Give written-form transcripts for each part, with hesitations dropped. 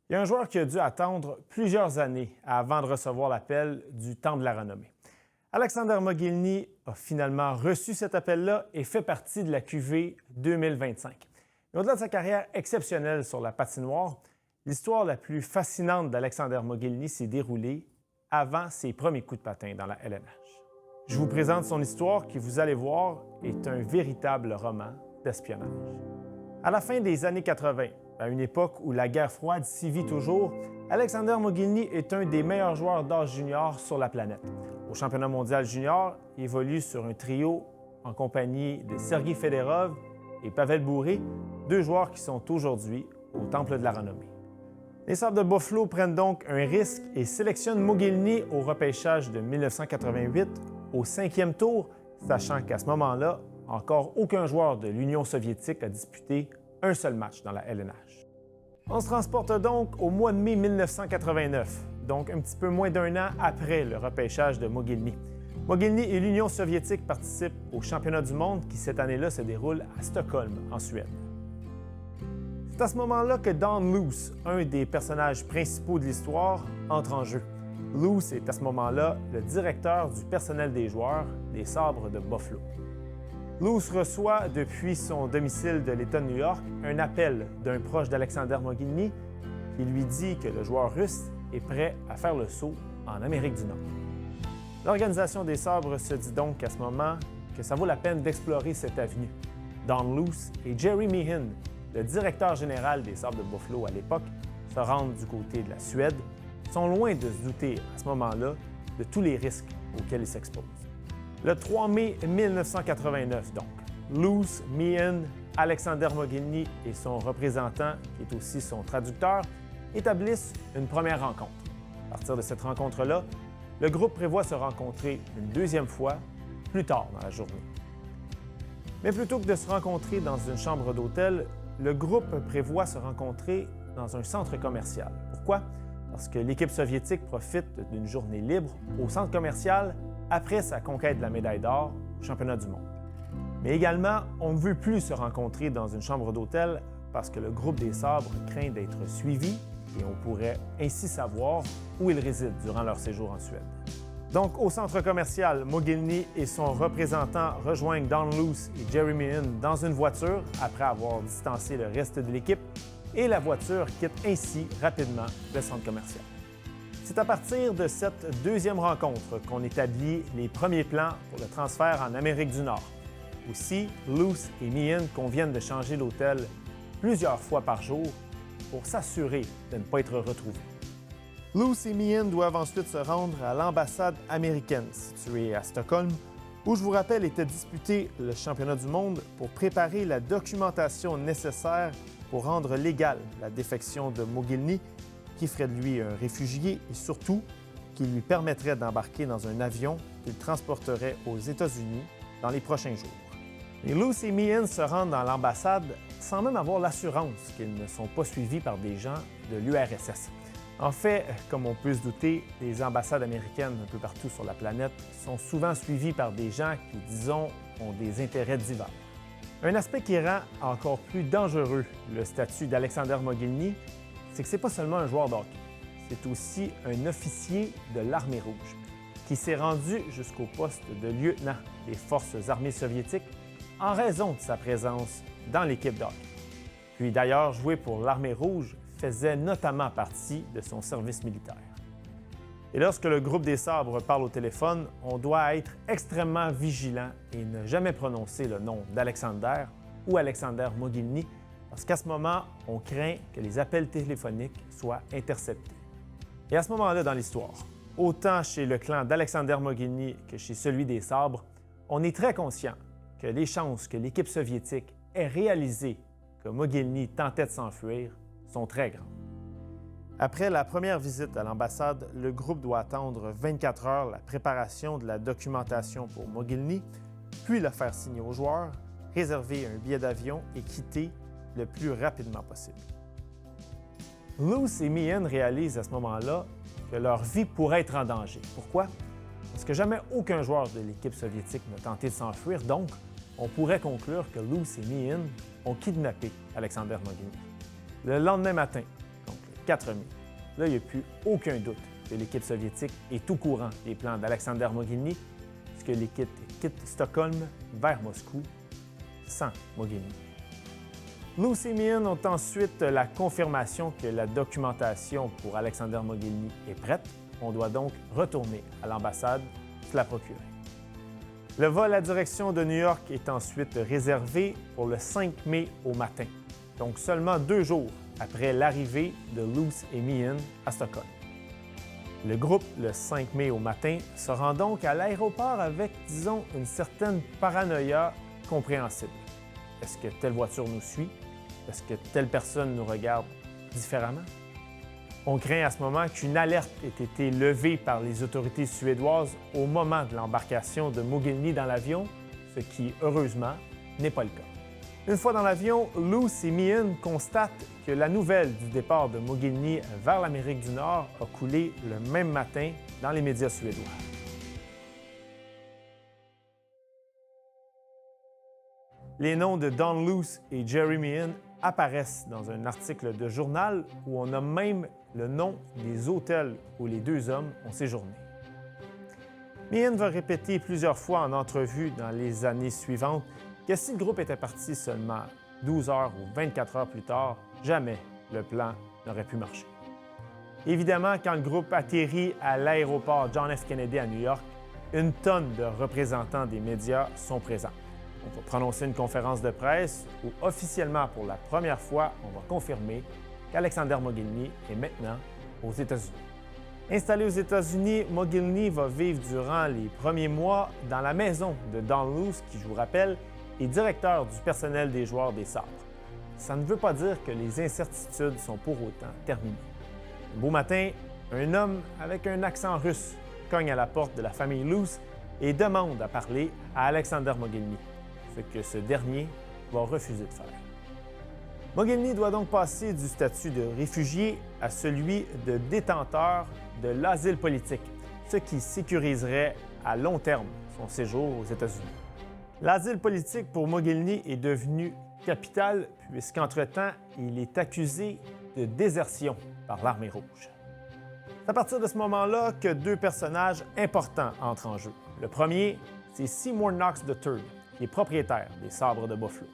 Il y a un joueur qui a dû attendre plusieurs années avant de recevoir l'appel du Temple de la renommée. Alexander Mogilny a finalement reçu cet appel-là et fait partie de la QV 2025. Mais au-delà de sa carrière exceptionnelle sur la patinoire, l'histoire la plus fascinante d'Alexander Mogilny s'est déroulée avant ses premiers coups de patin dans la LNH. Je vous présente son histoire qui, vous allez voir, est un véritable roman d'espionnage. À la fin des années 80, à une époque où la guerre froide sévit toujours, Alexander Mogilny est un des meilleurs joueurs d'âge junior sur la planète. Au championnat mondial junior, il évolue sur un trio en compagnie de Sergei Fedorov et Pavel Bure, deux joueurs qui sont aujourd'hui au Temple de la renommée. Les Sabres de Buffalo prennent donc un risque et sélectionnent Mogilny au repêchage de 1988 au 5e tour, sachant qu'à ce moment-là, encore aucun joueur de l'Union soviétique a disputé un seul match dans la LNH. On se transporte donc au mois de mai 1989, donc un petit peu moins d'un an après le repêchage de Mogilny. Mogilny et l'Union soviétique participent au championnat du monde qui, cette année-là, se déroule à Stockholm, en Suède. C'est à ce moment-là que Don Luce, un des personnages principaux de l'histoire, entre en jeu. Luce est à ce moment-là le directeur du personnel des joueurs des Sabres de Buffalo. Luce reçoit, depuis son domicile de l'État de New York, un appel d'un proche d'Alexander Mogilny qui lui dit que le joueur russe est prêt à faire le saut en Amérique du Nord. L'organisation des Sabres se dit donc à ce moment que ça vaut la peine d'explorer cette avenue. Don Luce et Jerry Meehan, le directeur général des Sabres de Buffalo à l'époque, se rendent du côté de la Suède, sont loin de se douter à ce moment-là de tous les risques auxquels ils s'exposent. Le 3 mai 1989, donc, Luce, Meehan, Alexander Mogilny et son représentant, qui est aussi son traducteur, établissent une première rencontre. À partir de cette rencontre-là, le groupe prévoit se rencontrer une deuxième fois plus tard dans la journée. Mais plutôt que de se rencontrer dans une chambre d'hôtel, le groupe prévoit se rencontrer dans un centre commercial. Pourquoi? Parce que l'équipe soviétique profite d'une journée libre au centre commercial après sa conquête de la médaille d'or au championnat du monde. Mais également, on ne veut plus se rencontrer dans une chambre d'hôtel parce que le groupe des Sabres craint d'être suivi et on pourrait ainsi savoir où ils résident durant leur séjour en Suède. Donc, au centre commercial, Mogilny et son représentant rejoignent Don Luce et Jerry Meehan dans une voiture après avoir distancé le reste de l'équipe et la voiture quitte ainsi rapidement le centre commercial. C'est à partir de cette deuxième rencontre qu'on établit les premiers plans pour le transfert en Amérique du Nord. Aussi, Luce et Meehan conviennent de changer l'hôtel plusieurs fois par jour pour s'assurer de ne pas être retrouvés. Luce et Meehan doivent ensuite se rendre à l'ambassade américaine située à Stockholm, où, je vous rappelle, était disputé le championnat du monde pour préparer la documentation nécessaire pour rendre légale la défection de Mogilny, qui ferait de lui un réfugié et surtout qui lui permettrait d'embarquer dans un avion qu'il transporterait aux États-Unis dans les prochains jours. Et Luce et Meehan se rendent dans l'ambassade sans même avoir l'assurance qu'ils ne sont pas suivis par des gens de l'URSS. En fait, comme on peut se douter, les ambassades américaines un peu partout sur la planète sont souvent suivies par des gens qui, disons, ont des intérêts divers. Un aspect qui rend encore plus dangereux le statut d'Alexander Mogilny, c'est que ce n'est pas seulement un joueur de hockey, c'est aussi un officier de l'Armée rouge qui s'est rendu jusqu'au poste de lieutenant des forces armées soviétiques en raison de sa présence dans l'équipe de hockey. Puis d'ailleurs, jouer pour l'Armée rouge faisait notamment partie de son service militaire. Et lorsque le groupe des Sabres parle au téléphone, on doit être extrêmement vigilant et ne jamais prononcer le nom d'Alexander ou Alexander Mogilny, parce qu'à ce moment, on craint que les appels téléphoniques soient interceptés. Et à ce moment-là dans l'histoire, autant chez le clan d'Alexander Mogilny que chez celui des Sabres, on est très conscient que les chances que l'équipe soviétique ait réalisé que Mogilny tentait de s'enfuir sont très grandes. Après la première visite à l'ambassade, le groupe doit attendre 24 heures la préparation de la documentation pour Mogilny, puis le faire signer aux joueurs, réserver un billet d'avion et quitter le plus rapidement possible. Luce et Meehan réalisent à ce moment-là que leur vie pourrait être en danger. Pourquoi? Parce que jamais aucun joueur de l'équipe soviétique n'a tenté de s'enfuir, donc on pourrait conclure que Luce et Meehan ont kidnappé Alexander Mogilny. Le lendemain matin, donc le 4 mai. Là, il n'y a plus aucun doute que l'équipe soviétique est au courant des plans d'Alexander Mogilny, puisque l'équipe quitte Stockholm vers Moscou sans Mogilny. Loos et Meehan ont ensuite la confirmation que la documentation pour Alexander Mogilny est prête. On doit donc retourner à l'ambassade se la procurer. Le vol à direction de New York est ensuite réservé pour le 5 mai au matin, donc seulement 2 jours après l'arrivée de Loos et Meehan à Stockholm. Le groupe, le 5 mai au matin, se rend donc à l'aéroport avec, disons, une certaine paranoïa compréhensible. Est-ce que telle voiture nous suit? Est-ce que telle personne nous regarde différemment? On craint à ce moment qu'une alerte ait été levée par les autorités suédoises au moment de l'embarcation de Mogilny dans l'avion, ce qui, heureusement, n'est pas le cas. Une fois dans l'avion, Loos et Meehan constatent que la nouvelle du départ de Mogilny vers l'Amérique du Nord a coulé le même matin dans les médias suédois. Les noms de Don Loos et Jerry Meehan apparaissent dans un article de journal où on a même le nom des hôtels où les 2 hommes ont séjourné. Meehan va répéter plusieurs fois en entrevue dans les années suivantes que si le groupe était parti seulement 12 heures ou 24 heures plus tard, jamais le plan n'aurait pu marcher. Évidemment, quand le groupe atterrit à l'aéroport John F. Kennedy à New York, une tonne de représentants des médias sont présents. On va prononcer une conférence de presse où, officiellement pour la première fois, on va confirmer qu'Alexander Mogilny est maintenant aux États-Unis. Installé aux États-Unis, Mogilny va vivre durant les premiers mois dans la maison de Don Loos, qui, je vous rappelle, est directeur du personnel des joueurs des Sabres. Ça ne veut pas dire que les incertitudes sont pour autant terminées. Un beau matin, un homme avec un accent russe cogne à la porte de la famille Loos et demande à parler à Alexander Mogilny, ce que ce dernier va refuser de faire. Mogilny doit donc passer du statut de réfugié à celui de détenteur de l'asile politique, ce qui sécuriserait à long terme son séjour aux États-Unis. L'asile politique pour Mogilny est devenu capital puisqu'entre-temps, il est accusé de désertion par l'Armée rouge. C'est à partir de ce moment-là que 2 personnages importants entrent en jeu. Le premier, c'est Seymour Knox III, qui est propriétaire des Sabres de Buffalo.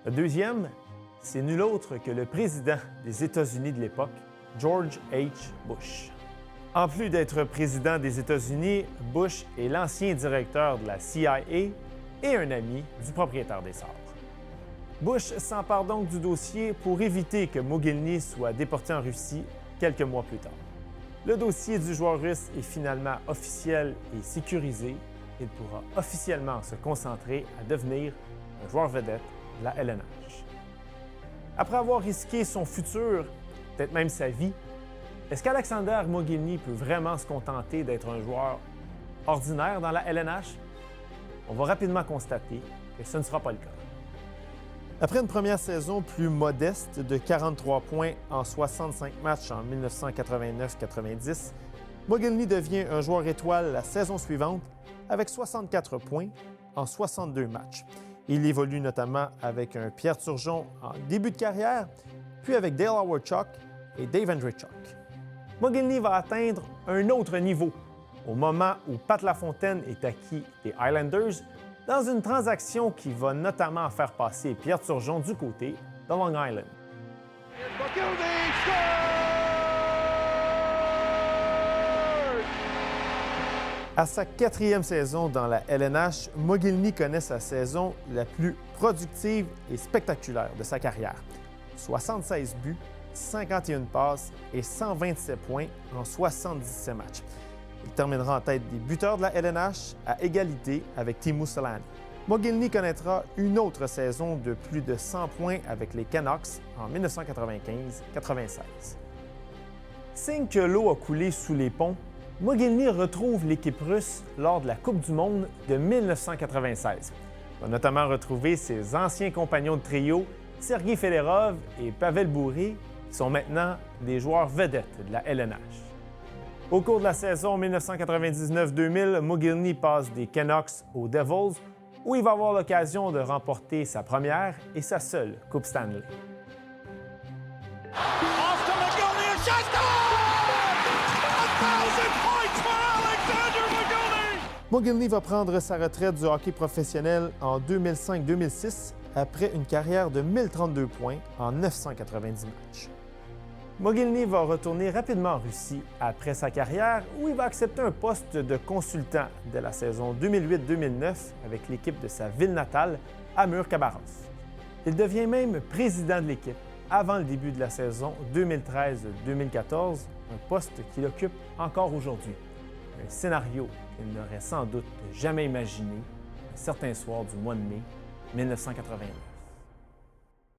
Le deuxième, c'est nul autre que le président des États-Unis de l'époque, George H. Bush. En plus d'être président des États-Unis, Bush est l'ancien directeur de la CIA et un ami du propriétaire des Sabres. Bush s'empare donc du dossier pour éviter que Mogilny soit déporté en Russie quelques mois plus tard. Le dossier du joueur russe est finalement officiel et sécurisé. Il pourra officiellement se concentrer à devenir un joueur vedette de la LNH. Après avoir risqué son futur, peut-être même sa vie, est-ce qu'Alexander Mogilny peut vraiment se contenter d'être un joueur ordinaire dans la LNH? On va rapidement constater que ce ne sera pas le cas. Après une première saison plus modeste de 43 points en 65 matchs en 1989-90, Mogilny devient un joueur étoile la saison suivante avec 64 points en 62 matchs. Il évolue notamment avec un Pierre Turgeon en début de carrière, puis avec Dale Hawerchuk et Dave Andreychuk. Mogilny va atteindre un autre niveau au moment où Pat LaFontaine est acquis des Islanders dans une transaction qui va notamment faire passer Pierre Turgeon du côté de Long Island. À sa 4e saison dans la LNH, Mogilny connaît sa saison la plus productive et spectaculaire de sa carrière. 76 buts, 51 passes et 127 points en 77 matchs. Il terminera en tête des buteurs de la LNH à égalité avec Teemu Selanne. Mogilny connaîtra une autre saison de plus de 100 points avec les Canucks en 1995-96. Signe que l'eau a coulé sous les ponts, Mogilny retrouve l'équipe russe lors de la Coupe du monde de 1996. Il va notamment retrouver ses anciens compagnons de trio, Sergei Fedorov et Pavel Bure, qui sont maintenant des joueurs vedettes de la LNH. Au cours de la saison 1999-2000, Mogilny passe des Canucks aux Devils, où il va avoir l'occasion de remporter sa première et sa seule Coupe Stanley. Off to Mogilny has scored! 1,000 points for Alexander Mogilny! Mogilny va prendre sa retraite du hockey professionnel en 2005-2006 après une carrière de 1032 points en 990 matchs. Mogilny va retourner rapidement en Russie après sa carrière où il va accepter un poste de consultant dès la saison 2008-2009 avec l'équipe de sa ville natale, Amur Khabarovsk. Il devient même président de l'équipe avant le début de la saison 2013-2014, un poste qu'il occupe encore aujourd'hui. Un scénario qu'il n'aurait sans doute jamais imaginé un certain soir du mois de mai 1989.